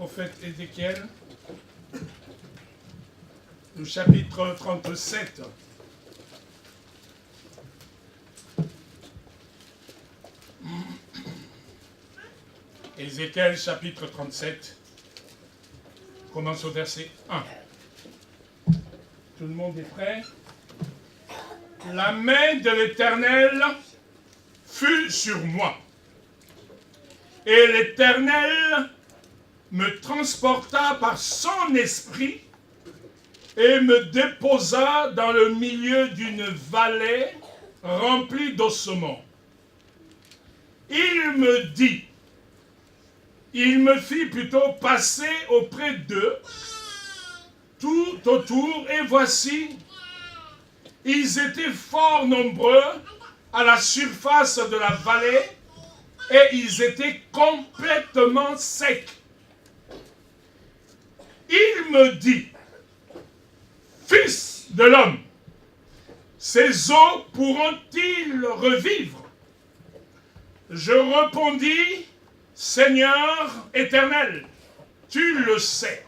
prophète Ézéchiel, le chapitre 37. Ézéchiel, chapitre 37. Commence au verset 1. Tout le monde est prêt? La main de l'Éternel fut sur moi. Et l'Éternel me transporta par son esprit et me déposa dans le milieu d'une vallée remplie d'ossements. Il me fit plutôt passer auprès d'eux, tout autour, et voici, ils étaient fort nombreux à la surface de la vallée, et ils étaient complètement secs. Il me dit, Fils de l'homme, ces eaux pourront-ils revivre? Je répondis, Seigneur éternel, tu le sais.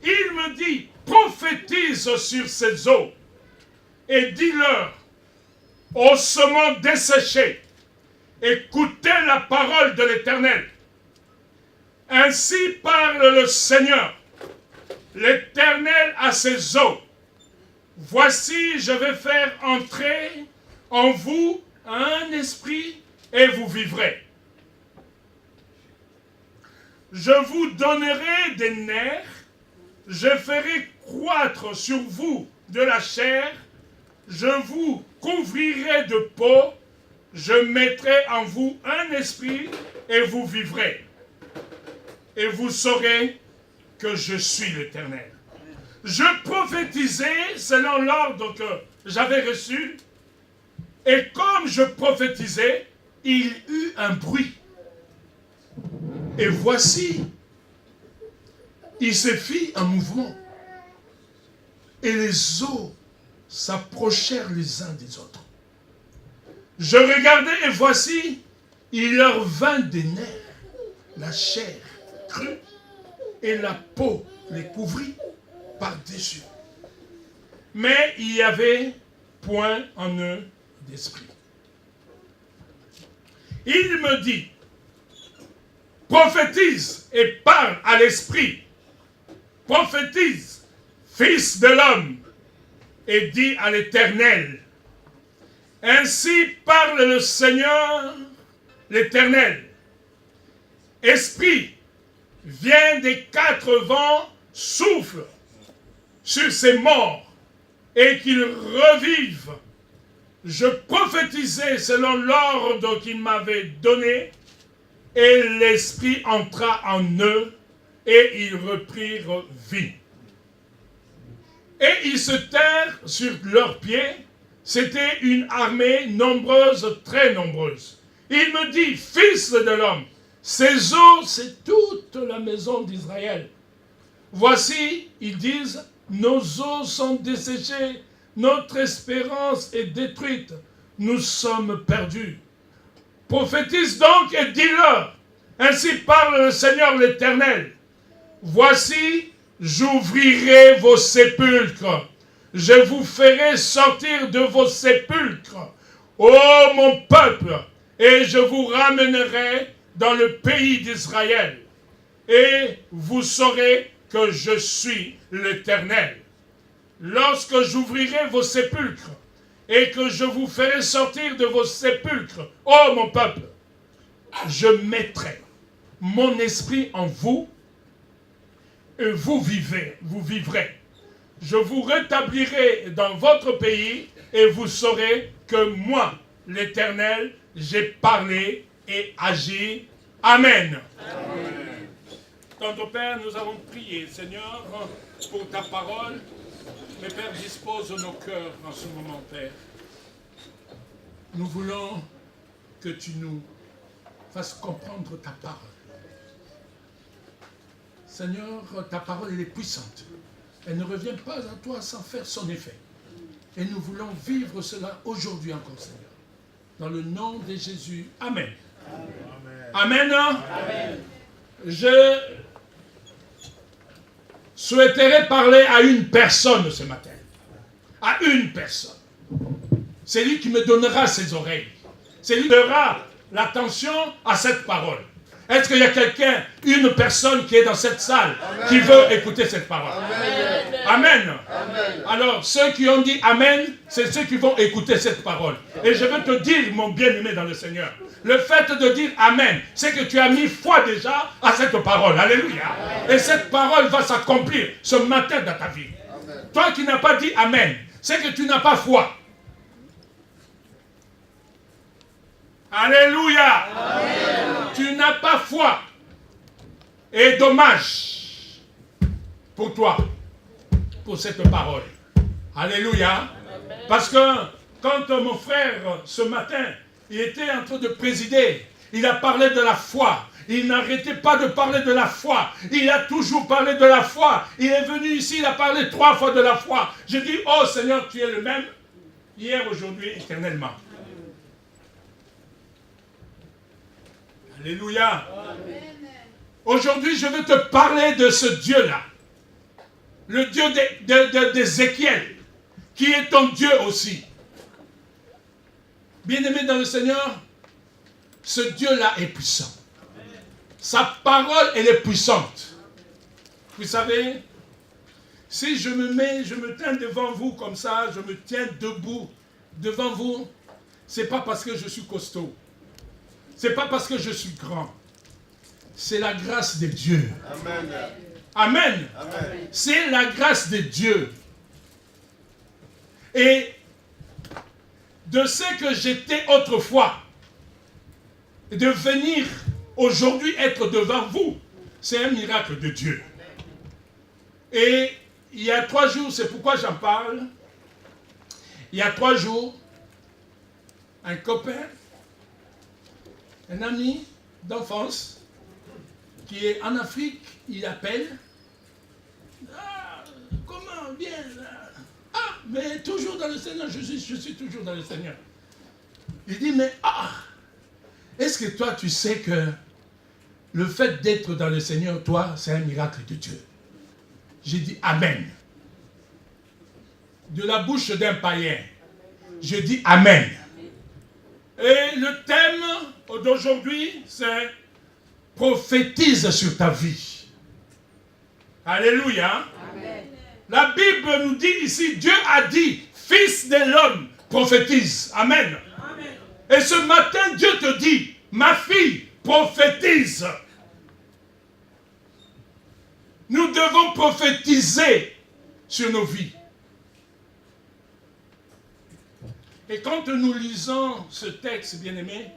Il me dit, prophétise sur ces eaux et dis-leur, ossements desséchés, écoutez la parole de l'Éternel. Ainsi parle le Seigneur, l'Éternel à ses eaux. Voici, je vais faire entrer en vous un esprit et vous vivrez. Je vous donnerai des nerfs, je ferai croître sur vous de la chair, je vous couvrirai de peau, je mettrai en vous un esprit et vous vivrez. Et vous saurez que je suis l'Éternel. Je prophétisais selon l'ordre que j'avais reçu, et comme je prophétisais, il eut un bruit. Et voici, il se fit un mouvement. Et les eaux s'approchèrent les uns des autres. Je regardais et voici, il leur vint des nerfs, la chair crue, et la peau les couvrit par-dessus. Mais il n'y avait point en eux d'esprit. Il me dit, prophétise et parle à l'esprit. Prophétise, fils de l'homme, et dis à l'Éternel. Ainsi parle le Seigneur, l'Éternel. Esprit, viens des quatre vents, souffle sur ces morts, et qu'ils revivent. Je prophétisais selon l'ordre qu'il m'avait donné, et l'esprit entra en eux, et ils reprirent vie. Et ils se terrent sur leurs pieds. C'était une armée nombreuse, très nombreuse. Il me dit, fils de l'homme, ces eaux, c'est toute la maison d'Israël. Voici, ils disent, nos eaux sont desséchées, notre espérance est détruite, nous sommes perdus. Prophétise donc et dis-leur, ainsi parle le Seigneur l'Éternel. Voici, j'ouvrirai vos sépulcres, je vous ferai sortir de vos sépulcres, ô mon peuple, et je vous ramènerai dans le pays d'Israël, et vous saurez que je suis l'Éternel. Lorsque j'ouvrirai vos sépulcres, et que je vous ferai sortir de vos sépulcres, ô mon peuple, je mettrai mon esprit en vous, et vous vivrez. Je vous rétablirai dans votre pays, et vous saurez que moi, l'Éternel, j'ai parlé et agi. Amen. Amen. Tendre Père, nous avons prié, Seigneur, pour ta parole. Mais Père, dispose nos cœurs en ce moment, Père. Nous voulons que tu nous fasses comprendre ta parole. Seigneur, ta parole, elle est puissante. Elle ne revient pas à toi sans faire son effet. Et nous voulons vivre cela aujourd'hui encore, Seigneur. Dans le nom de Jésus. Amen. Amen. Amen. Amen. je souhaiterais parler à une personne ce matin. À une personne. C'est lui qui me donnera ses oreilles. C'est lui qui donnera l'attention à cette parole. Est-ce qu'il y a quelqu'un, une personne qui est dans cette salle, Amen, qui veut écouter cette parole? Amen. Amen. Amen. Alors, ceux qui ont dit Amen, c'est ceux qui vont écouter cette parole. Et je veux te dire, mon bien-aimé dans le Seigneur, le fait de dire Amen, c'est que tu as mis foi déjà à cette parole. Alléluia. Amen. Et cette parole va s'accomplir ce matin dans ta vie. Amen. Toi qui n'as pas dit Amen, c'est que tu n'as pas foi. Alléluia. Amen. Tu n'as pas foi. Et dommage pour toi, pour cette parole. Alléluia. Amen. Parce que quand mon frère, ce matin, il était en train de présider, il a parlé de la foi. Il n'arrêtait pas de parler de la foi. Il a toujours parlé de la foi. Il est venu ici, il a parlé 3 fois de la foi. Je dis, oh Seigneur, tu es le même, hier, aujourd'hui, éternellement. Alléluia. Amen. Aujourd'hui, je veux te parler de ce Dieu-là. Le Dieu d'Ézéchiel, qui est ton Dieu aussi. Bien-aimé dans le Seigneur, ce Dieu-là est puissant. Sa parole, elle est puissante. Vous savez, si je me tiens devant vous comme ça, je me tiens debout devant vous, c'est pas parce que je suis costaud. C'est pas parce que je suis grand. C'est la grâce de Dieu. Amen. Amen. Amen. C'est la grâce de Dieu. Et de ce que j'étais autrefois, de venir aujourd'hui être devant vous, c'est un miracle de Dieu. Et il y a 3 jours, c'est pourquoi j'en parle. Il y a 3 jours, un copain, un ami d'enfance qui est en Afrique, il appelle. Ah, comment, bien. Ah, mais toujours dans le Seigneur, je suis toujours dans le Seigneur. Il dit, mais est-ce que toi tu sais que le fait d'être dans le Seigneur, toi, c'est un miracle de Dieu? J'ai dit Amen. De la bouche d'un païen, je dis Amen. Et le thème d'aujourd'hui, c'est prophétise sur ta vie. Alléluia. Amen. La Bible nous dit ici, Dieu a dit, fils de l'homme, prophétise. Amen. Amen. Et ce matin, Dieu te dit, ma fille, prophétise. Nous devons prophétiser sur nos vies. Et quand nous lisons ce texte, bien-aimé,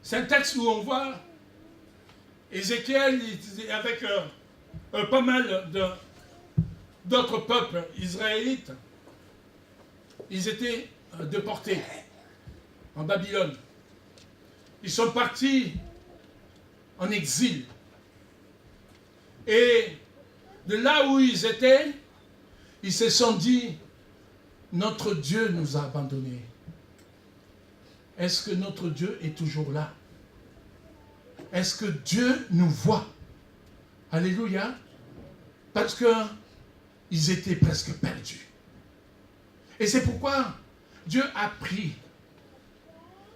c'est un texte où on voit Ézéchiel avec pas mal d'autres peuples israélites. Ils étaient déportés en Babylone. Ils sont partis en exil. Et de là où ils étaient, ils se sont dit, notre Dieu nous a abandonnés. Est-ce que notre Dieu est toujours là? Est-ce que Dieu nous voit? Alléluia. Parce qu'ils étaient presque perdus. Et c'est pourquoi Dieu a pris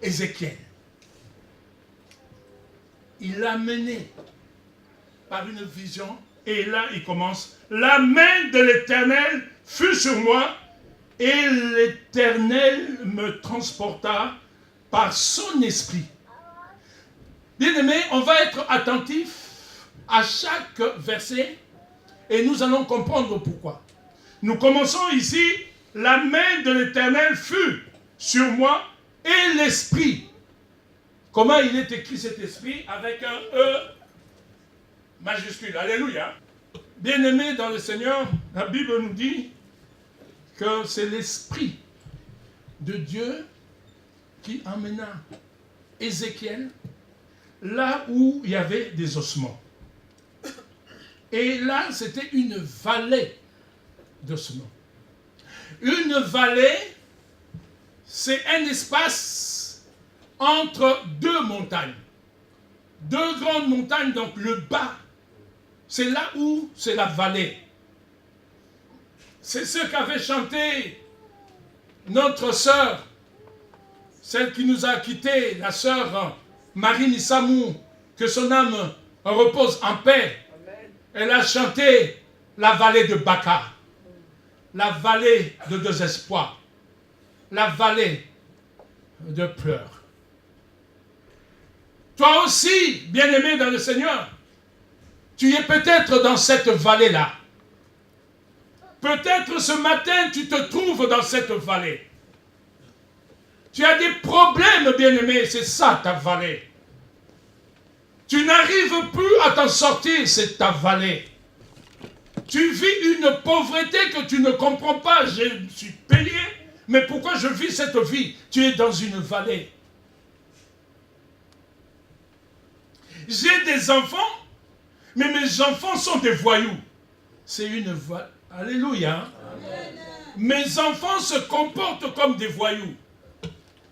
Ézéchiel. Il l'a mené par une vision. Et là, il commence. La main de l'Éternel fut sur moi. Et l'Éternel me transporta par son esprit. Bien-aimés, on va être attentif à chaque verset et nous allons comprendre pourquoi. Nous commençons ici, la main de l'Éternel fut sur moi et l'esprit. Comment il est écrit cet esprit? Avec un E majuscule. Alléluia. Bien-aimés dans le Seigneur, la Bible nous dit que c'est l'esprit de Dieu qui emmena Ézéchiel là où il y avait des ossements. Et là, c'était une vallée d'ossements. Une vallée, c'est un espace entre 2 montagnes. 2 grandes montagnes, donc le bas, c'est là où c'est la vallée. C'est ce qu'avait chanté notre sœur, celle qui nous a quittés, la sœur Marie Nissamou, que son âme repose en paix. Elle a chanté la vallée de Baka, la vallée de désespoir, la vallée de pleurs. Toi aussi, bien-aimé dans le Seigneur, tu es peut-être dans cette vallée-là. Peut-être ce matin, tu te trouves dans cette vallée. Tu as des problèmes, bien-aimé, c'est ça ta vallée. Tu n'arrives plus à t'en sortir, c'est ta vallée. Tu vis une pauvreté que tu ne comprends pas. Je suis payé, mais pourquoi je vis cette vie? Tu es dans une vallée. J'ai des enfants, mais mes enfants sont des voyous. C'est une vallée. Alléluia. Amen. Mes enfants se comportent comme des voyous.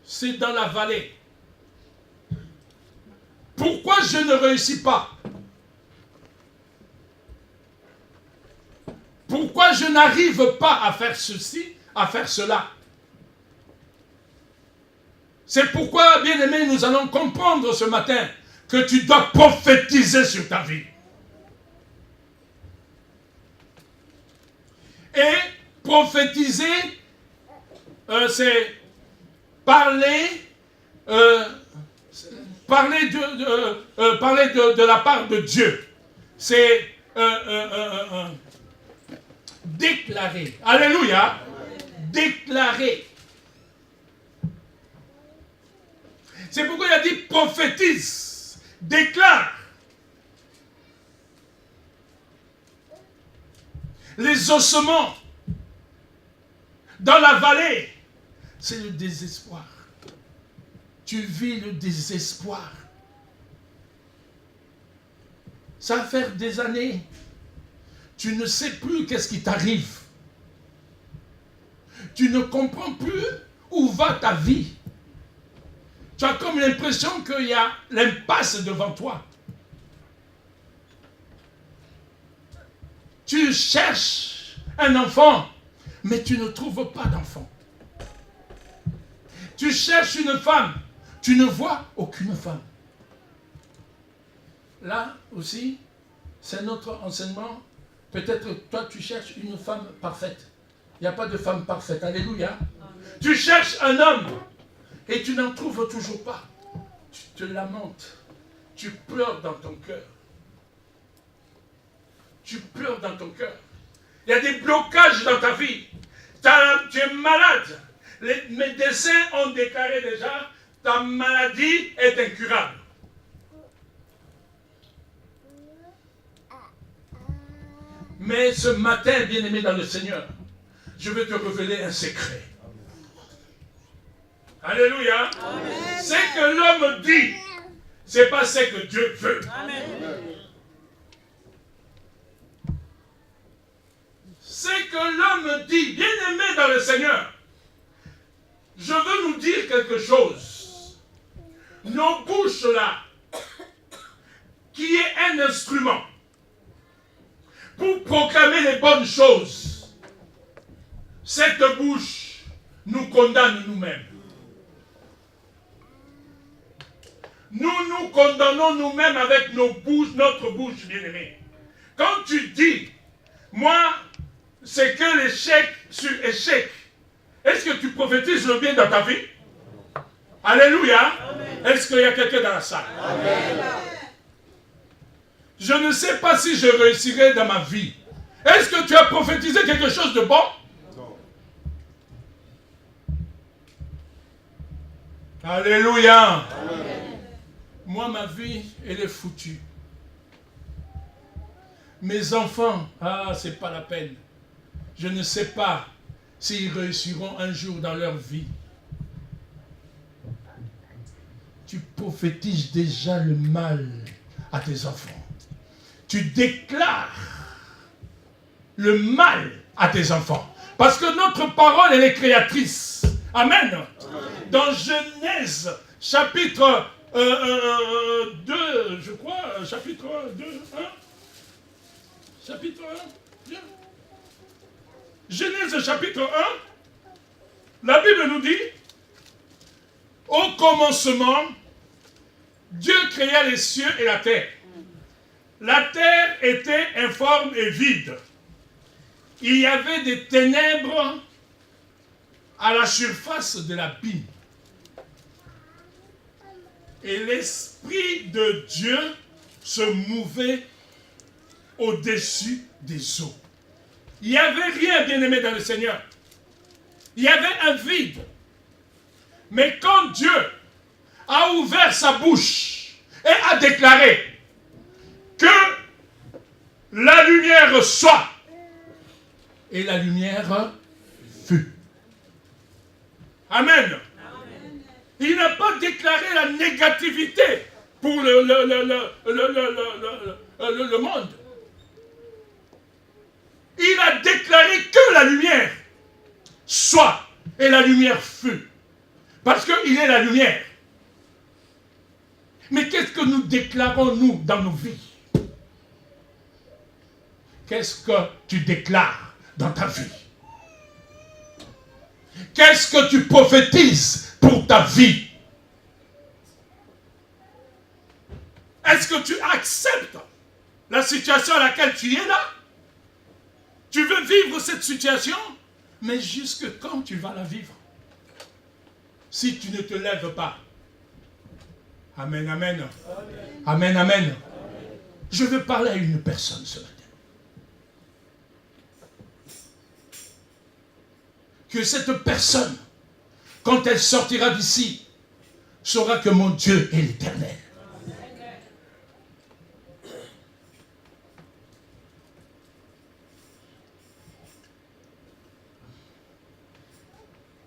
C'est dans la vallée. Pourquoi je ne réussis pas? Pourquoi je n'arrive pas à faire ceci, à faire cela? C'est pourquoi, bien-aimé, nous allons comprendre ce matin que tu dois prophétiser sur ta vie. Et prophétiser, c'est parler de la part de Dieu. C'est déclarer. Alléluia. Déclarer. C'est pourquoi il a dit prophétise, déclare. Les ossements dans la vallée, c'est le désespoir. Tu vis le désespoir. Ça va faire des années. Tu ne sais plus qu'est-ce qui t'arrive. Tu ne comprends plus où va ta vie. Tu as comme l'impression qu'il y a l'impasse devant toi. Tu cherches un enfant, mais tu ne trouves pas d'enfant. Tu cherches une femme, tu ne vois aucune femme. Là aussi, c'est notre enseignement. Peut-être toi, tu cherches une femme parfaite. Il n'y a pas de femme parfaite. Alléluia. Amen. Tu cherches un homme et tu n'en trouves toujours pas. Tu te lamentes. Tu pleures dans ton cœur. Tu pleures dans ton cœur. Il y a des blocages dans ta vie. Tu es malade. Les médecins ont déclaré déjà, ta maladie est incurable. Mais ce matin, bien-aimé dans le Seigneur, je vais te révéler un secret. Alléluia. Amen. Ce que l'homme dit, ce n'est pas ce que Dieu veut. Amen. Ce que l'homme dit, bien-aimé dans le Seigneur, je veux nous dire quelque chose. Nos bouches là, qui est un instrument pour proclamer les bonnes choses, cette bouche nous condamne nous-mêmes. Nous nous condamnons nous-mêmes avec notre bouche, bien-aimée. Quand tu dis, moi, c'est que l'échec sur échec, est-ce que tu prophétises le bien dans ta vie? Alléluia. Est-ce qu'il y a quelqu'un dans la salle? Amen. Je ne sais pas si je réussirai dans ma vie. Est-ce que tu as prophétisé quelque chose de bon? Non. Alléluia. Amen. Moi, ma vie, elle est foutue. Mes enfants, c'est pas la peine. Je ne sais pas s'ils réussiront un jour dans leur vie. Tu prophétises déjà le mal à tes enfants. Tu déclares le mal à tes enfants. Parce que notre parole, elle est créatrice. Amen. Dans Genèse, chapitre 2, je crois, chapitre 1, 2, 1. Chapitre 1, bien. Genèse chapitre 1, la Bible nous dit, au commencement, Dieu créa les cieux et la terre. La terre était informe et vide. Il y avait des ténèbres à la surface de l'abîme. Et l'Esprit de Dieu se mouvait au-dessus des eaux. Il n'y avait rien, bien-aimé, dans le Seigneur. Il y avait un vide. Mais quand Dieu a ouvert sa bouche et a déclaré que la lumière soit, et la lumière fut. Amen. Il n'a pas déclaré la négativité pour le monde. Il a déclaré que la lumière soit, et la lumière fut. Parce qu'il est la lumière. Mais qu'est-ce que nous déclarons, nous, dans nos vies? Qu'est-ce que tu déclares dans ta vie? Qu'est-ce que tu prophétises pour ta vie? Est-ce que tu acceptes la situation à laquelle tu es là? Tu veux vivre cette situation? Mais jusque quand tu vas la vivre? Si tu ne te lèves pas. Amen, amen. Amen, amen. Amen. Je veux parler à une personne ce matin. Que cette personne, quand elle sortira d'ici, saura que mon Dieu est l'Éternel.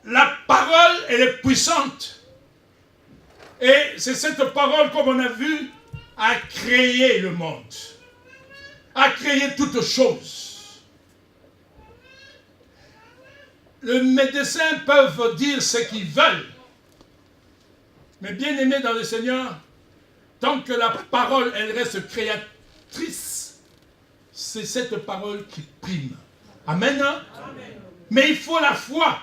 La parole, elle est puissante. Et c'est cette parole, comme on a vu, a créé le monde. A créé toutes choses. Les médecins peuvent dire ce qu'ils veulent. Mais bien aimé dans le Seigneur, tant que la parole, elle reste créatrice, c'est cette parole qui prime. Amen. Amen. Mais il faut la foi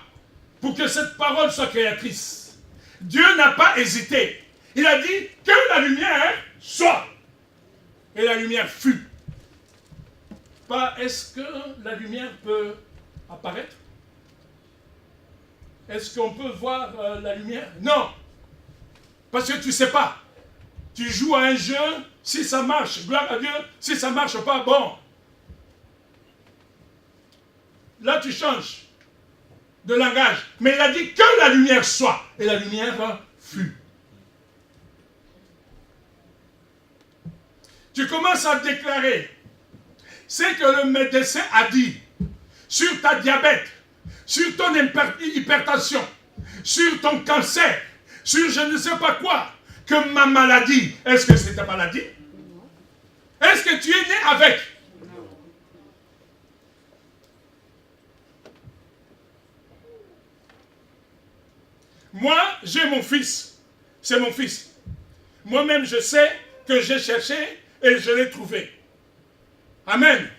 pour que cette parole soit créatrice. Dieu n'a pas hésité. Il a dit que la lumière soit. Et la lumière fut. Pas est-ce que la lumière peut apparaître? Est-ce qu'on peut voir la lumière? Non. Parce que tu ne sais pas. Tu joues à un jeu, si ça marche, gloire à Dieu. Si ça ne marche pas, bon. Là, tu changes de langage. Mais il a dit que la lumière soit. Et la lumière fut. Tu commences à déclarer ce que le médecin a dit sur ta diabète, sur ton hypertension, sur ton cancer, sur je ne sais pas quoi, que ma maladie, est-ce que c'est ta maladie? Est-ce que tu es né avec? Moi, j'ai mon fils. C'est mon fils. Moi-même, je sais que j'ai cherché et je l'ai trouvé. Amen.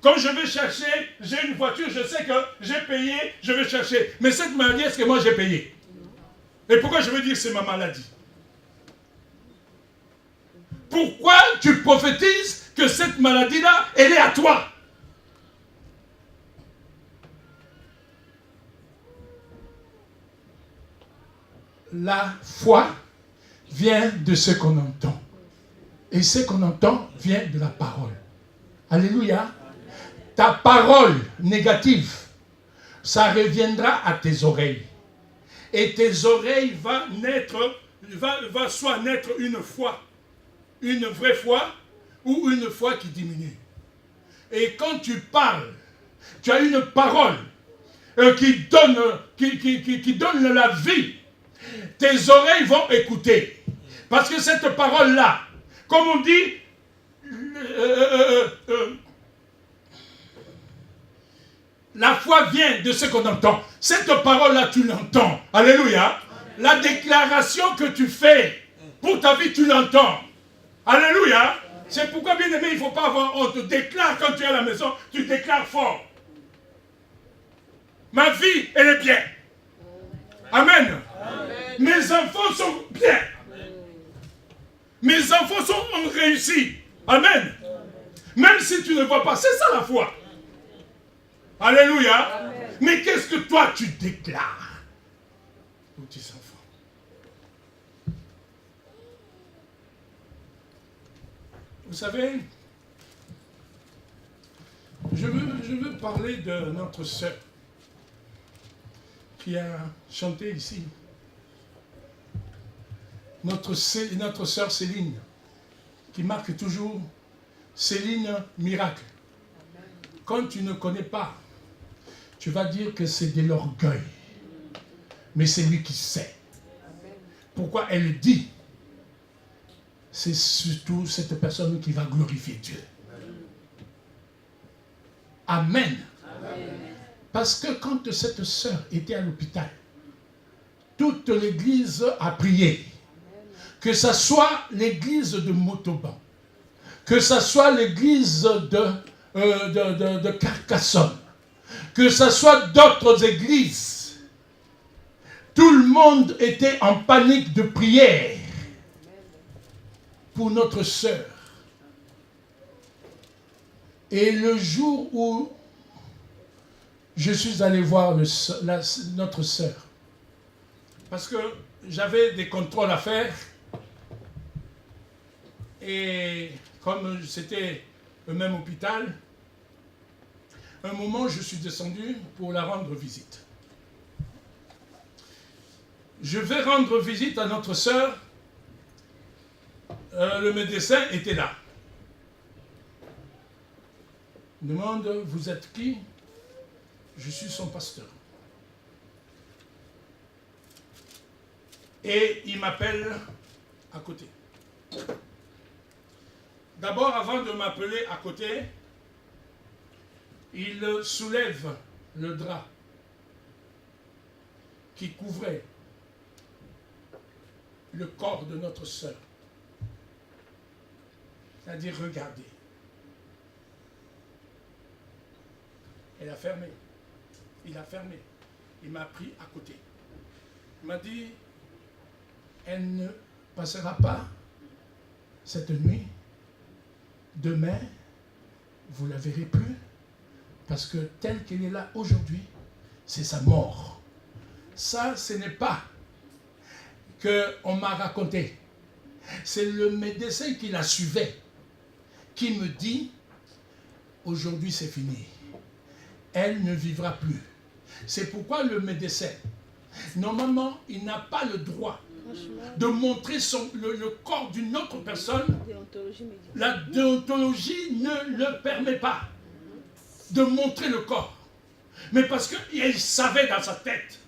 Quand je vais chercher, j'ai une voiture, je sais que j'ai payé, je vais chercher. Mais cette maladie, est-ce que moi j'ai payé? Et pourquoi je veux dire que c'est ma maladie? Pourquoi tu prophétises que cette maladie-là, elle est à toi? La foi vient de ce qu'on entend. Et ce qu'on entend vient de la parole. Alléluia. Ta parole négative, ça reviendra à tes oreilles. Et tes oreilles va soit naître une foi, une vraie foi, ou une foi qui diminue. Et quand tu parles, tu as une parole qui donne la vie. Tes oreilles vont écouter. Parce que cette parole-là, comme on dit, la foi vient de ce qu'on entend. Cette parole-là, tu l'entends. Alléluia. La déclaration que tu fais pour ta vie, tu l'entends. Alléluia. C'est pourquoi, bien aimé, il ne faut pas avoir honte. Déclare quand tu es à la maison, tu déclares fort. Ma vie, elle est bien. Amen. Amen. Mes enfants sont bien. Mes enfants sont réussis. Amen. Même si tu ne vois pas, c'est ça la foi. Alléluia. Amen. Mais qu'est-ce que toi tu déclares aux petits enfants? Vous savez, je veux parler de notre sœur qui a chanté ici. Notre sœur Céline, qui marque toujours Céline Miracle. Quand tu ne connais pas, tu vas dire que c'est de l'orgueil. Mais c'est lui qui sait. Pourquoi elle dit? C'est surtout cette personne qui va glorifier Dieu. Amen. Amen. Parce que quand cette sœur était à l'hôpital, toute l'église a prié. Que ce soit l'église de Motoban, que ce soit l'église de Carcassonne, que ce soit d'autres églises, tout le monde était en panique de prière pour notre sœur. Et le jour où je suis allé voir notre sœur, parce que j'avais des contrôles à faire, et comme c'était le même hôpital, un moment je suis descendu pour la rendre visite. Je vais rendre visite à notre sœur. Le médecin était là. Il demande, vous êtes qui? Je suis son pasteur. Et il m'appelle à côté. D'abord, avant de m'appeler à côté, il soulève le drap qui couvrait le corps de notre sœur. C'est-à-dire, regardez. Elle a fermé. Il a fermé. Il m'a pris à côté. Il m'a dit, elle ne passera pas cette nuit. Demain, vous ne la verrez plus. Parce que telle qu'elle est là aujourd'hui, c'est sa mort. Ça, ce n'est pas qu'on m'a raconté. C'est le médecin qui la suivait, qui me dit, aujourd'hui c'est fini. Elle ne vivra plus. C'est pourquoi le médecin, normalement, il n'a pas le droit de montrer le corps d'une autre personne. La déontologie ne le permet pas de montrer le corps. Mais parce qu'il savait dans sa tête,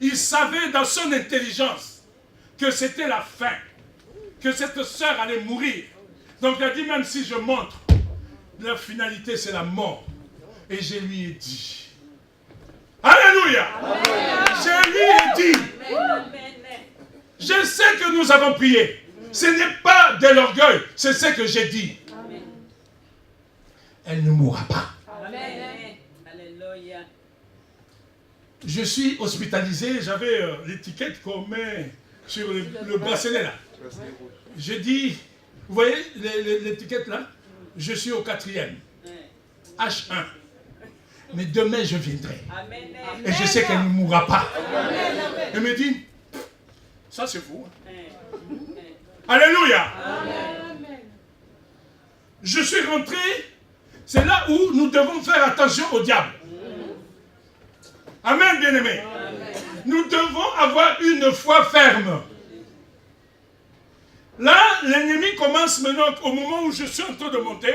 il savait dans son intelligence que c'était la fin, que cette sœur allait mourir. Donc il a dit, même si je montre, la finalité c'est la mort. Et je lui ai dit, alléluia, je lui ai dit, je sais que nous avons prié. Ce n'est pas de l'orgueil, c'est ce que j'ai dit. Amen. Elle ne mourra pas. Amen. Alléluia. Je suis hospitalisé, j'avais l'étiquette qu'on met sur le bracelet là. J'ai dit, vous voyez l'étiquette là? Je suis au 4e. H1. Mais demain je viendrai. Amen. Et je sais qu'elle ne mourra pas. Amen. Elle me dit, ça c'est vous. Alléluia. Amen. Je suis rentré, c'est là où nous devons faire attention au diable. Amen, bien-aimés. Nous devons avoir une foi ferme. Là, l'ennemi commence maintenant, au moment où je suis en train de monter,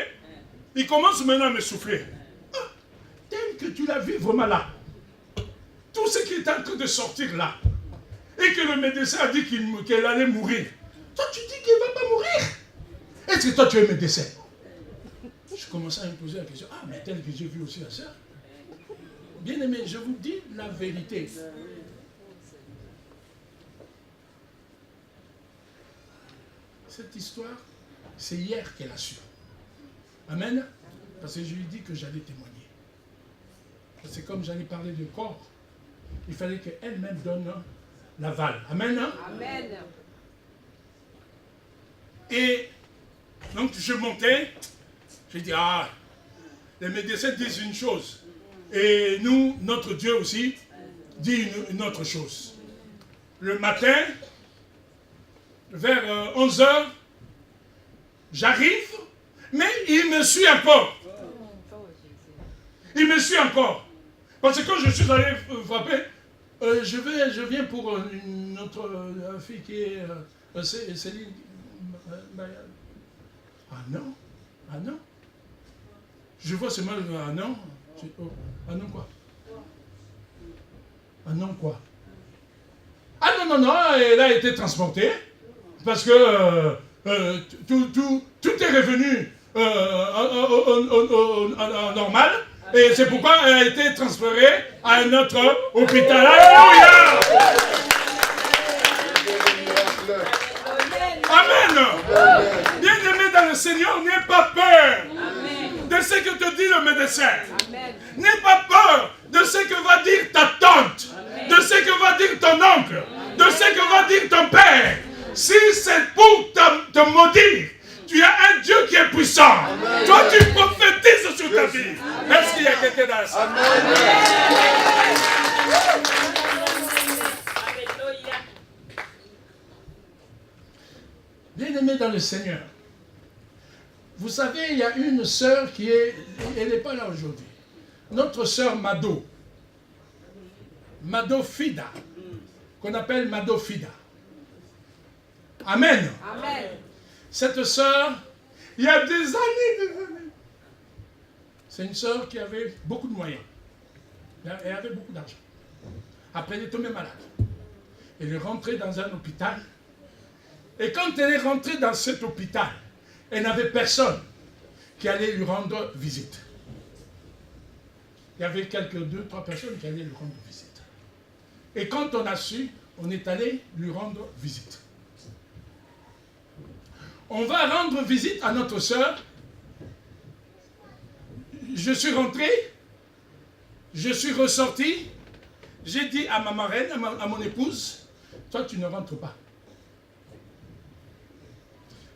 il commence maintenant à me souffler. Ah, tel que tu l'as vu vraiment là. Tout ce qui est en train de sortir là. Et que le médecin a dit qu'elle allait mourir. Toi, tu dis qu'elle ne va pas mourir. Est-ce que toi, tu es médecin? Je commençais à me poser la question. Ah, mais tel que j'ai vu aussi la sœur. Bien aimé, je vous dis la vérité. Cette histoire C'est hier qu'elle a su. Amen. Parce que je lui ai dit que j'allais témoigner. C'est comme j'allais parler de corps. Il fallait qu'elle-même donne l'aval. Amen. Amen. Et donc je montais. J'ai dit, ah, les médecins disent une chose. Et nous, notre Dieu aussi, dit une autre chose. Le matin, vers 11h, j'arrive, mais il me suit encore. Il me suit encore. Parce que quand je suis allé frapper, je viens pour une autre fille qui est Céline. Ah non, ah non. Je vois seulement ah non. Oh, ah non quoi? Ah non quoi? Ah non, non, non, elle a été transportée parce que tout est revenu normal et c'est pourquoi elle a été transférée à un autre hôpital. Alléluia! Amen! Bien-aimé dans le Seigneur, n'aie pas peur de ce que te dit le médecin. N'aie pas peur de ce que va dire ta tante, de ce que va dire ton oncle, de ce que va dire ton père. Si c'est pour te maudire, tu as un Dieu qui est puissant. Amen. Toi, tu prophétises sur ta vie. Est-ce qu'il y a quelqu'un dans ça? Bien-aimé dans le Seigneur, vous savez, il y a une sœur qui est... Elle n'est pas là aujourd'hui. Notre sœur Mado. Mado Fida. Qu'on appelle Mado Fida. Amen. Amen. Cette sœur, il y a des années. C'est une sœur qui avait beaucoup de moyens. Elle avait beaucoup d'argent. Après, elle est tombée malade. Elle est rentrée dans un hôpital. Et quand elle est rentrée dans cet hôpital, elle n'avait personne qui allait lui rendre visite. Il y avait deux, trois personnes qui allaient lui rendre visite. Et quand on a su, on est allé lui rendre visite. On va rendre visite à notre sœur. Je suis rentré, je suis ressorti, j'ai dit à ma marraine, à mon épouse, toi tu ne rentres pas.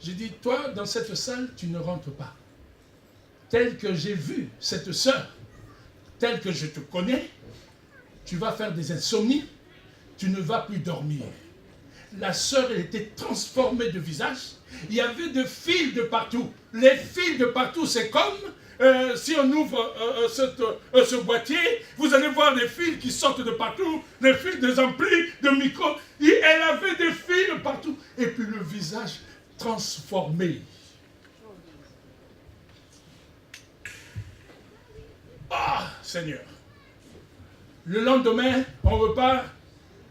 J'ai dit, toi dans cette salle, tu ne rentres pas. Tel que j'ai vu cette sœur, tel que je te connais, tu vas faire des insomnies, tu ne vas plus dormir. La sœur, elle était transformée de visage. Il y avait des fils de partout. Les fils de partout, c'est comme si on ouvre ce boîtier, vous allez voir des fils qui sortent de partout, des fils, des amplis, de micros. Et elle avait des fils de partout. Et puis le visage transformé. Ah, Seigneur. Le lendemain, on repart.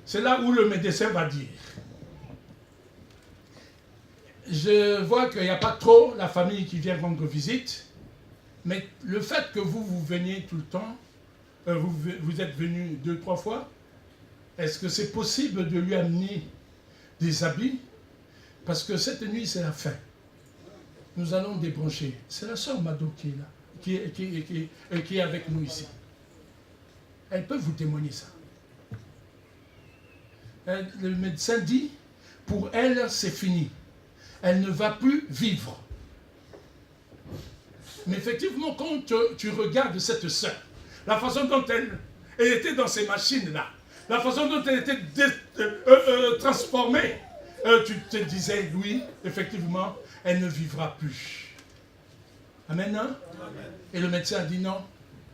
C'est là où le médecin va dire. Je vois qu'il n'y a pas trop la famille qui vient rendre visite, mais le fait que vous veniez tout le temps, vous êtes venu 2-3 fois, est-ce que c'est possible de lui amener des habits? Parce que cette nuit, c'est la fin. Nous allons débrancher. C'est la sœur Mado qui est là, qui est avec nous ici. Elle peut vous témoigner ça. Le médecin dit, pour elle, c'est fini. Elle ne va plus vivre. Mais effectivement, quand tu regardes cette sœur, la façon dont elle était dans ces machines-là, la façon dont elle était transformée, tu te disais, oui, effectivement, elle ne vivra plus. Amen, hein? Amen. Et le médecin a dit non,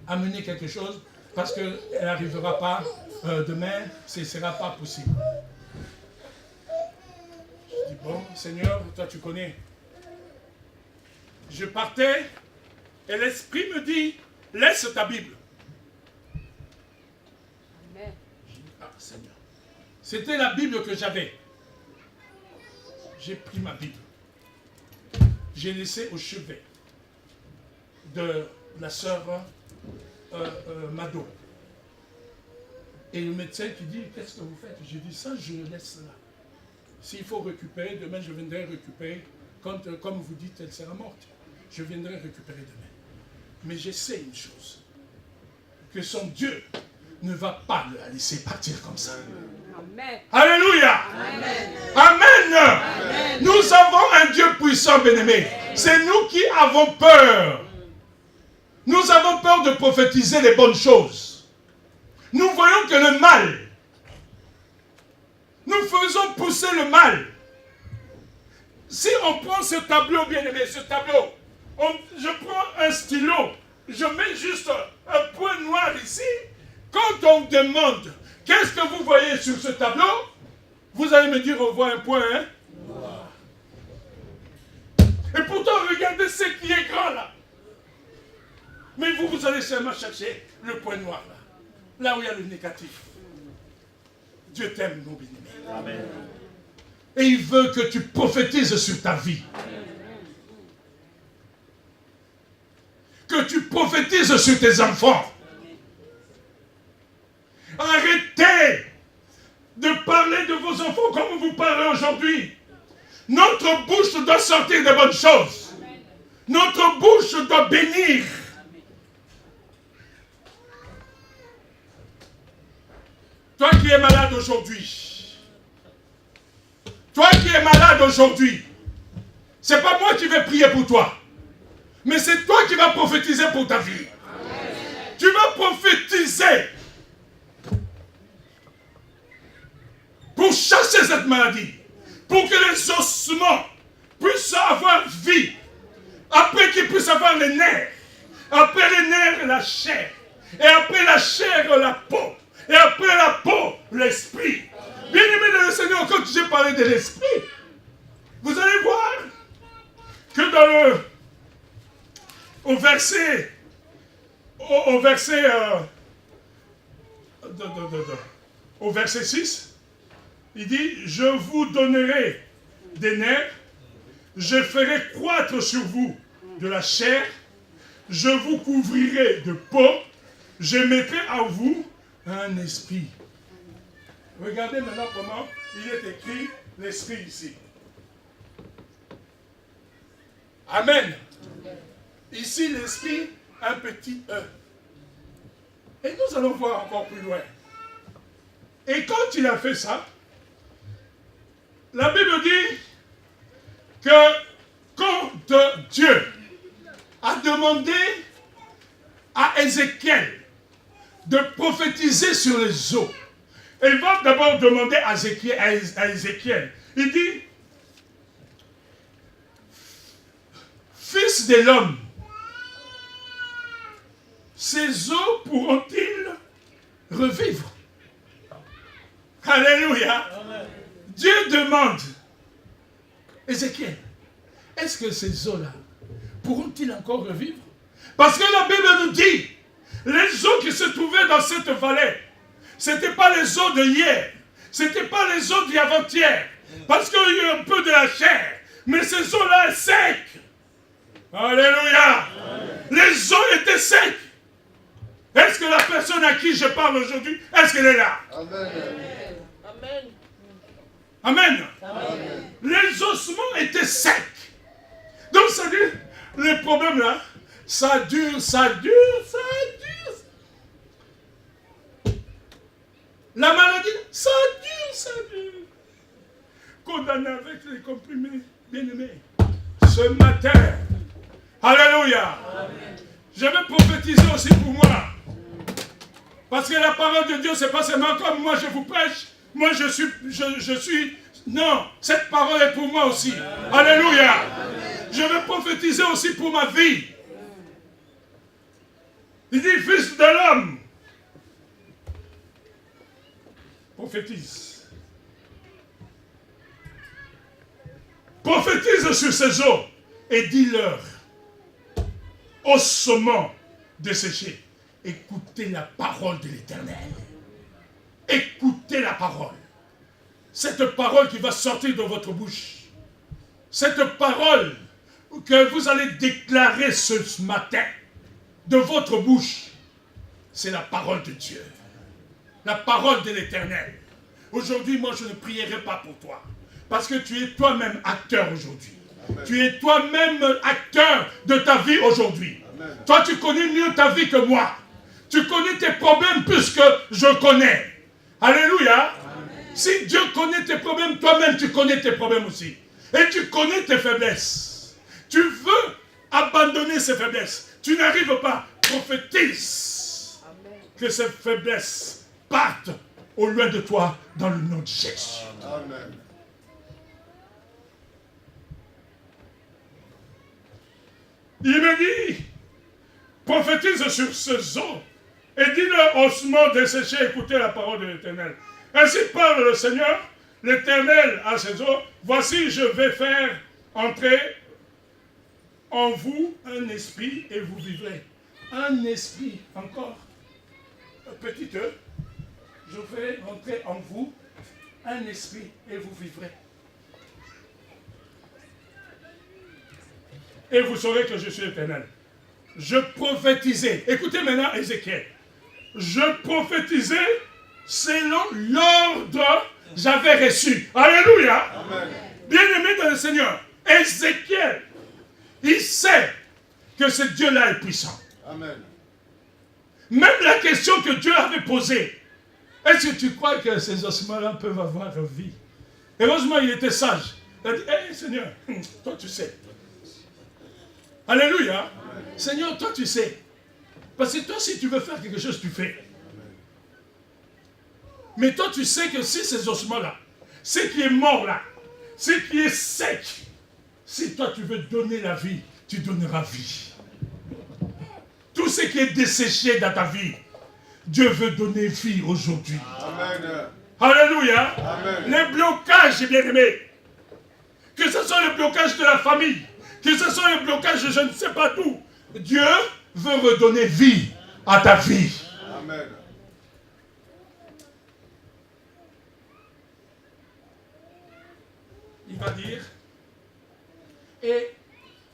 amenez quelque chose, parce qu'elle n'arrivera pas demain, ce ne sera pas possible. Je dis, bon, Seigneur, toi tu connais. Je partais et l'Esprit me dit, laisse ta Bible. Amen. Je dis, ah Seigneur. C'était la Bible que j'avais. J'ai pris ma Bible. J'ai laissé au chevet de la sœur Mado. Et le médecin qui dit, qu'est-ce que vous faites? J'ai dit, ça, je le laisse là. S'il faut récupérer, demain je viendrai récupérer comme vous dites, elle sera morte. Je viendrai récupérer demain. Mais je sais une chose, que son Dieu ne va pas la laisser partir comme ça. Amen. Alléluia. Amen. Amen. Amen. Nous avons un Dieu puissant, bien-aimé. C'est nous qui avons peur. Nous avons peur de prophétiser les bonnes choses. Nous voyons que le mal, nous faisons pousser le mal. Si on prend ce tableau, bien-aimé, ce tableau, je prends un stylo, je mets juste un point noir ici. Quand on me demande, qu'est-ce que vous voyez sur ce tableau? Vous allez me dire, on voit un point noir. Et pourtant, regardez ce qui est grand là. Mais vous allez seulement chercher le point noir là. Là où il y a le négatif. Dieu t'aime, mon bien-aimé. Amen. Et il veut que tu prophétises sur ta vie. Que tu prophétises sur tes enfants. Arrêtez de parler de vos enfants comme vous parlez aujourd'hui. Notre bouche doit sortir de bonnes choses. Notre bouche doit bénir. Toi qui es malade aujourd'hui, c'est pas moi qui vais prier pour toi, mais c'est toi qui vas prophétiser pour ta vie. Amen. Tu vas prophétiser pour chasser cette maladie, pour que les ossements puissent avoir vie, après qu'ils puissent avoir les nerfs, après les nerfs la chair, et après la chair la peau. Et après la peau, l'esprit. Bien-aimé dans le Seigneur, quand j'ai parlé de l'esprit, vous allez voir que dans au verset 6, il dit, je vous donnerai des nerfs, je ferai croître sur vous de la chair, je vous couvrirai de peau, je mettrai à vous un esprit. Regardez maintenant comment il est écrit l'esprit ici. Amen. Ici l'esprit, un petit E. Et nous allons voir encore plus loin. Et quand il a fait ça, la Bible dit que quand Dieu a demandé à Ézéchiel de prophétiser sur les eaux. Et il va d'abord demander à Ézéchiel. Il dit, Fils de l'homme, ces eaux pourront-ils revivre? Alléluia. Amen. Dieu demande, Ézéchiel, est-ce que ces eaux-là pourront-ils encore revivre? Parce que la Bible nous dit, les eaux qui se trouvaient dans cette vallée, ce n'étaient pas les eaux de hier, ce n'étaient pas les eaux d'avant-hier, parce qu'il y a eu un peu de la chair, mais ces eaux-là sont secs. Alléluia. Amen. Les eaux étaient secs. Est-ce que la personne à qui je parle aujourd'hui, est-ce qu'elle est là? Amen. Amen. Amen. Amen. Les ossements étaient secs. Donc ça dit, le problème là, ça dure. La maladie, ça dure. Condamné avec les comprimés, bien-aimés. Ce matin, alléluia. Amen. Je vais prophétiser aussi pour moi. Parce que la parole de Dieu, c'est pas seulement comme moi je vous prêche. Moi je suis. Non, cette parole est pour moi aussi. Amen. Alléluia. Amen. Je vais prophétiser aussi pour ma vie. Il dit, Fils de l'homme, prophétise. Prophétise sur ces eaux et dis-leur, ossements desséchés, écoutez la parole de l'Éternel. Écoutez la parole. Cette parole qui va sortir de votre bouche. Cette parole que vous allez déclarer ce matin de votre bouche, c'est la parole de Dieu. La parole de l'Éternel. Aujourd'hui, moi, je ne prierai pas pour toi. Parce que tu es toi-même acteur aujourd'hui. Tu es toi-même acteur de ta vie aujourd'hui. Toi, tu connais mieux ta vie que moi. Tu connais tes problèmes plus que je connais. Alléluia. Si Dieu connaît tes problèmes, toi-même tu connais tes problèmes aussi. Et tu connais tes faiblesses. Tu veux abandonner ces faiblesses. Tu n'arrives pas. Prophétise que ces faiblesses partent au loin de toi dans le nom de Jésus. Amen. Il me dit, prophétise sur ces eaux et dis-leur ossements desséchés, écoutez la parole de l'Éternel. Ainsi parle le Seigneur, l'Éternel à ces eaux, voici je vais faire entrer en vous un esprit et vous vivrez. Un esprit, encore, petit e, je vais entrer en vous un esprit et vous vivrez. Et vous saurez que je suis l'Éternel. Je prophétisais, écoutez maintenant Ézéchiel, je prophétisais selon l'ordre que j'avais reçu. Alléluia. Bien-aimé dans le Seigneur, Ézéchiel, il sait que ce Dieu-là est puissant. Amen. Même la question que Dieu avait posée, est-ce que tu crois que ces ossements-là peuvent avoir vie? Heureusement, il était sage. Il a dit, hey, Seigneur, toi tu sais. Alléluia. Amen. Seigneur, toi tu sais. Parce que toi, si tu veux faire quelque chose, tu fais. Mais toi, tu sais que si ces ossements-là, ce qui est mort là, ce qui est sec, si toi tu veux donner la vie, tu donneras vie. Tout ce qui est desséché dans ta vie, Dieu veut donner vie aujourd'hui. Amen. Alléluia. Amen. Les blocages, bien-aimés, que ce soit le blocage de la famille, que ce soit le blocage de je ne sais pas tout, Dieu veut redonner vie à ta vie. Amen. Il va dire, et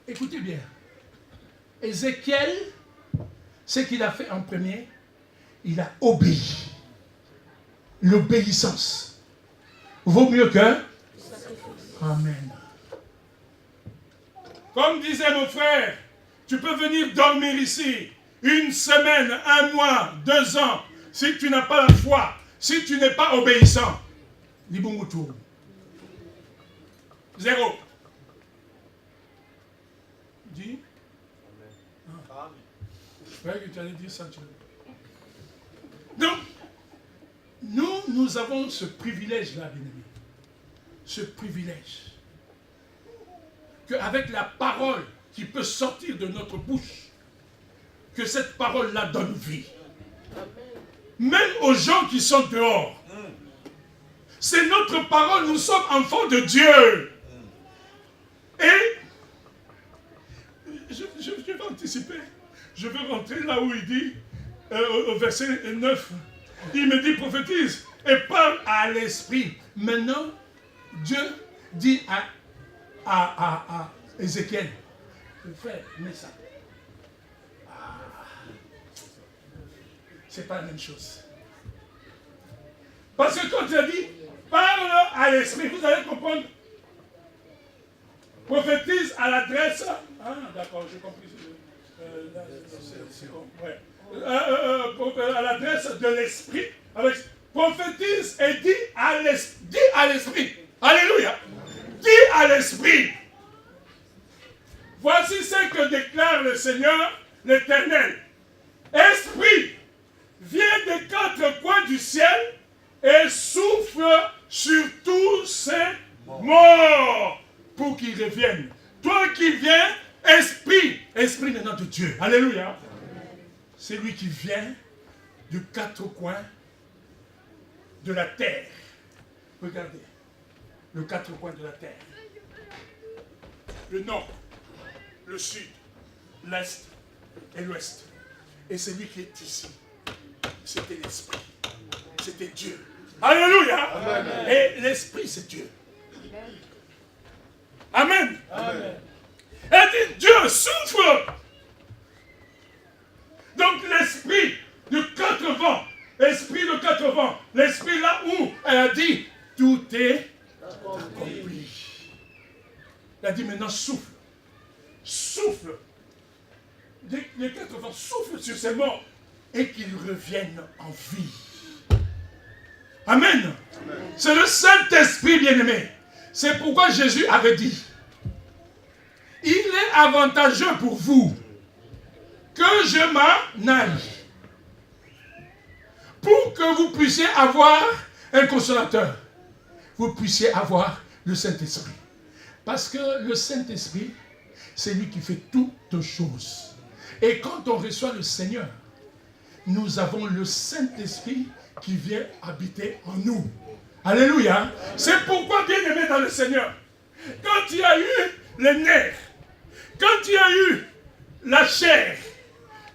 écoutez bien, Ézéchiel, ce qu'il a fait en premier, il a obéi. L'obéissance vaut mieux que... Amen. Comme disait mon frère, tu peux venir dormir ici 1 semaine, 1 mois, 2 ans, si tu n'as pas la foi, si tu n'es pas obéissant. Libungutu. 0. Dis. Ah. Je croyais que tu allais dire ça. Donc, nous avons ce privilège-là, bien-aimé. Ce privilège. Qu'avec la parole qui peut sortir de notre bouche, que cette parole-là donne vie. Même aux gens qui sont dehors. C'est notre parole, nous sommes enfants de Dieu. Et je vais anticiper. Je vais rentrer là où il dit, au verset 9, il me dit prophétise et parle à l'esprit. Maintenant, Dieu dit à Ézéchiel, frère, mets ça. C'est pas la même chose. Parce que quand tu as dit, parle à l'esprit, vous allez comprendre. Prophétise à l'adresse. Ah, d'accord, j'ai compris. C'est bon, ouais. À l'adresse de l'esprit. Prophétise et dis à l'esprit. Alléluia. Dis à l'esprit. Voici ce que déclare le Seigneur, l'Éternel. Esprit, viens des 4 coins du ciel et souffle sur tous ces morts pour qu'ils reviennent. Toi qui viens, esprit maintenant de Dieu. Alléluia. C'est lui qui vient de 4 coins de la terre. Regardez, le 4 coins de la terre. Le nord, le sud, l'est et l'ouest. Et celui qui est ici, c'était l'esprit. C'était Dieu. Alléluia. Amen. Et l'esprit, c'est Dieu. Amen. Amen. Elle dit, Dieu souffle. Donc l'esprit de 4 vents, esprit de 4 vents, l'esprit là où elle a dit, tout est accompli. Il a dit maintenant souffle. Souffle. Les 4 vents soufflent sur ces morts et qu'ils reviennent en vie. Amen. C'est le Saint-Esprit bien-aimé. C'est pourquoi Jésus avait dit, il est avantageux pour vous que je m'en aille, pour que vous puissiez avoir un consolateur, vous puissiez avoir le Saint-Esprit. Parce que le Saint-Esprit, c'est lui qui fait toutes choses. Et quand on reçoit le Seigneur, nous avons le Saint-Esprit qui vient habiter en nous. Alléluia. C'est pourquoi, bien aimé dans le Seigneur, quand il y a eu les nerfs, quand il y a eu la chair,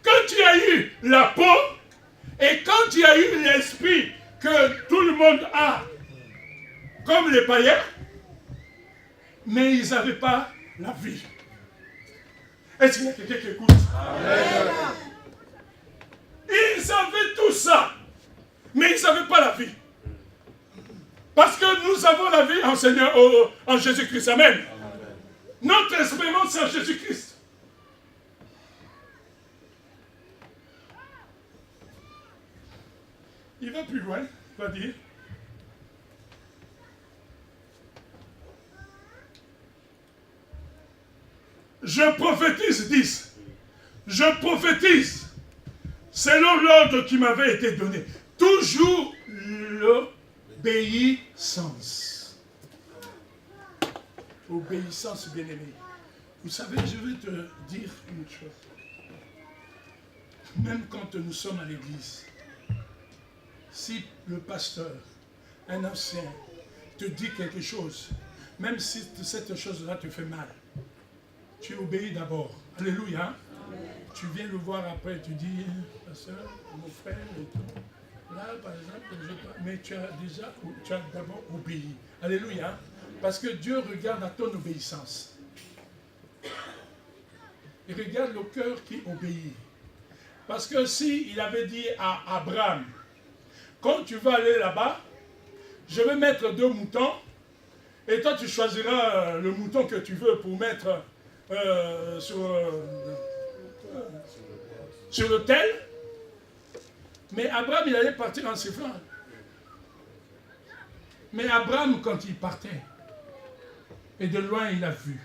quand il y a eu la peau, et quand il y a eu l'esprit que tout le monde a, comme les païens, mais ils n'avaient pas la vie. Est-ce qu'il y a quelqu'un qui écoute? Amen. Ils avaient tout ça, mais ils n'avaient pas la vie. Parce que nous avons la vie en Seigneur, en Jésus-Christ. Amen. Amen. Notre espérance, c'est en Jésus-Christ. Il va plus loin, il va dire. Je prophétise, 10. Je prophétise selon l'ordre qui m'avait été donné. Toujours l'obéissance. Obéissance, bien-aimé. Vous savez, je vais te dire une chose. Même quand nous sommes à l'église, si le pasteur, un ancien, te dit quelque chose, même si cette chose-là te fait mal, tu obéis d'abord. Alléluia. Amen. Tu viens le voir après, tu dis, pasteur, mon frère et tout. Là, par exemple, mais tu as d'abord obéi. Alléluia. Parce que Dieu regarde à ton obéissance. Il regarde le cœur qui obéit. Parce que s'il avait dit à Abraham, quand tu vas aller là-bas, je vais mettre 2 moutons, et toi tu choisiras le mouton que tu veux pour mettre sur l'autel. Mais Abraham, il allait partir en sifflant. Mais Abraham, quand il partait, et de loin il a vu,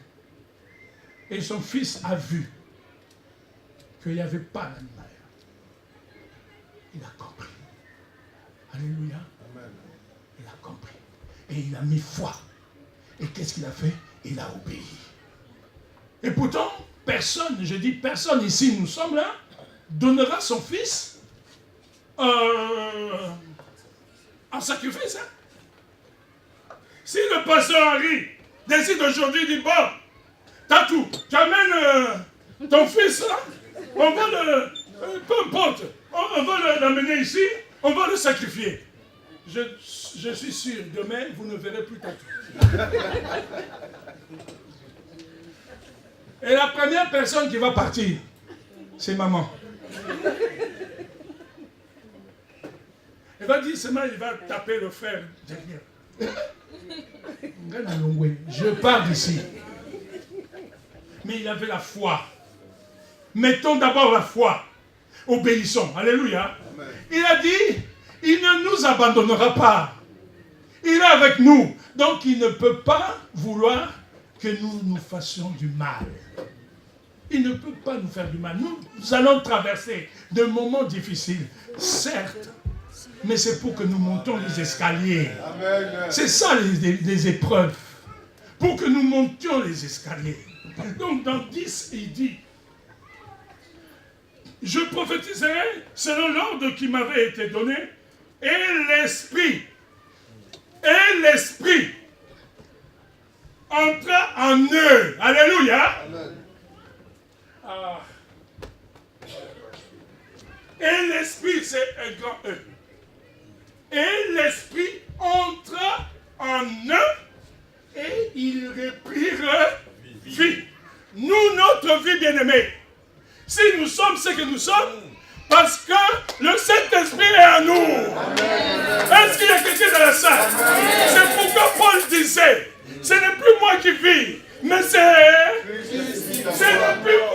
et son fils a vu qu'il n'y avait pas l'animal. Il a compris. Alléluia. Amen. Il a compris. Et il a mis foi. Et qu'est-ce qu'il a fait? Il a obéi. Et pourtant, personne, je dis personne ici, nous sommes là, donnera son fils en sacrifice. Hein? Si le pasteur Henri décide aujourd'hui, dit bon, t'as tout, tu amènes ton fils là, on va le, peu importe, on va l'amener ici, on va le sacrifier. Je suis sûr, demain, vous ne verrez plus Tatou. Et la première personne qui va partir, c'est maman. Elle va dire seulement, il va taper le frère derrière. Je pars d'ici. Mais il avait la foi. Mettons d'abord la foi. Obéissons. Alléluia. Amen. Il a dit, il ne nous abandonnera pas. Il est avec nous. Donc il ne peut pas vouloir que nous nous fassions du mal. Il ne peut pas nous faire du mal. Nous allons traverser de moments difficiles, certes, mais c'est pour que nous montons les escaliers. C'est ça les épreuves. Pour que nous montions les escaliers. Donc dans 10, il dit, je prophétiserai selon l'ordre qui m'avait été donné, et l'Esprit entra en eux. Alléluia. Amen. Ah. Et l'Esprit, c'est un grand E. Et l'Esprit entra en eux et ils reprirent vie. Nous, notre vie, bien-aimée, si nous sommes ce que nous sommes, parce que le Saint-Esprit est en nous. Est-ce qu'il y a quelqu'un dans la salle? C'est pourquoi Paul disait, ce n'est plus moi qui vis, Mais c'est le plus